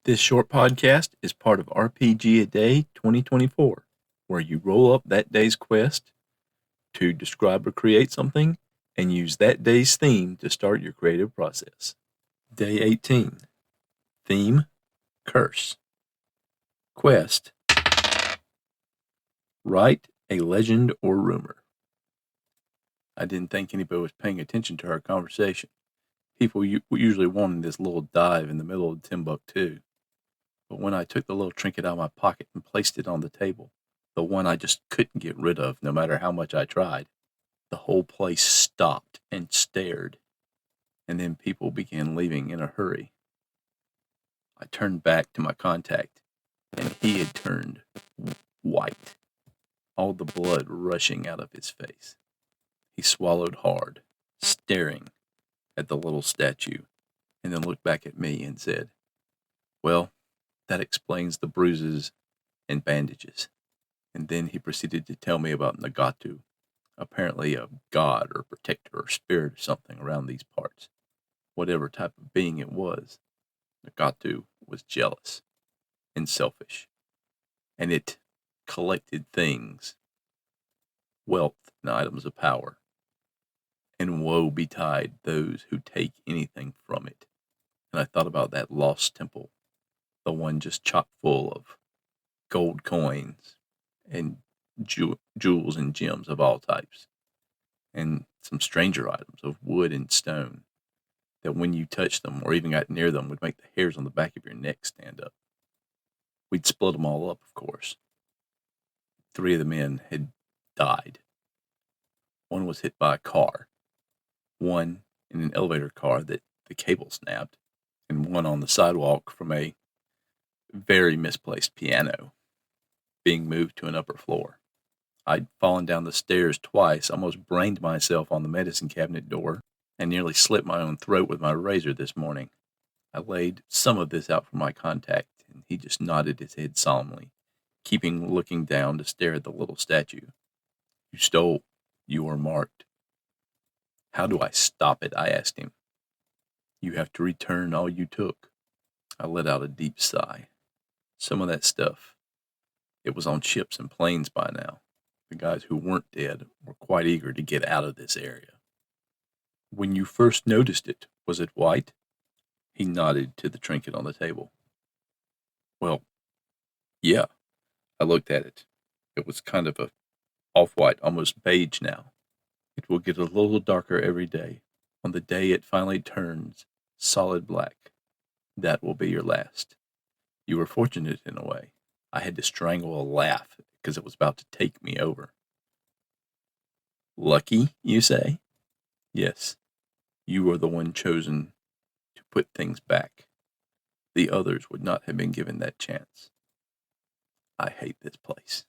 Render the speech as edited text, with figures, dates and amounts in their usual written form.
This short podcast is part of RPGaDay 2024, where you roll up that day's quest to describe or create something and use that day's theme to start your creative process. Day 18. Theme: Curse. Quest: write a legend or rumor. I didn't think anybody was paying attention to our conversation. People usually wanted this little dive in the middle of Timbuktu. But when I took the little trinket out of my pocket and placed it on the table, the one I just couldn't get rid of no matter how much I tried, the whole place stopped and stared, and then people began leaving in a hurry. I turned back to my contact, and he had turned white, all the blood rushing out of his face. He swallowed hard, staring at the little statue, and then looked back at me and said, "Well, that explains the bruises and bandages." And then he proceeded to tell me about Nagatu, apparently a god or protector or spirit or something around these parts. Whatever type of being it was, Nagatu was jealous and selfish, and it collected things, wealth and items of power, and woe betide those who take anything from it. And I thought about that lost temple, the one just chock full of gold coins and jewels and gems of all types, and some stranger items of wood and stone that when you touched them or even got near them would make the hairs on the back of your neck stand up. We'd split them all up, of course. 3 of the men had died. One was hit by a car, one in an elevator car that the cable snapped, and one on the sidewalk from a very misplaced piano being moved to an upper floor. I'd fallen down the stairs twice, almost brained myself on the medicine cabinet door, and nearly slit my own throat with my razor this morning. I laid some of this out for my contact, and he just nodded his head solemnly, keeping looking down to stare at the little statue. "You stole. You are marked." "How do I stop it?" I asked him. "You have to return all you took." I let out a deep sigh. Some of that stuff, it was on ships and planes by now. The guys who weren't dead were quite eager to get out of this area. "When you first noticed it, was it white?" He nodded to the trinket on the table. "Well, yeah." I looked at it. It was kind of a off-white, almost beige now. "It will get a little darker every day. On the day it finally turns solid black, that will be your last. You were fortunate in a way." I had to strangle a laugh because it was about to take me over. "Lucky, you say?" "Yes. You are the one chosen to put things back. The others would not have been given that chance. I hate this place."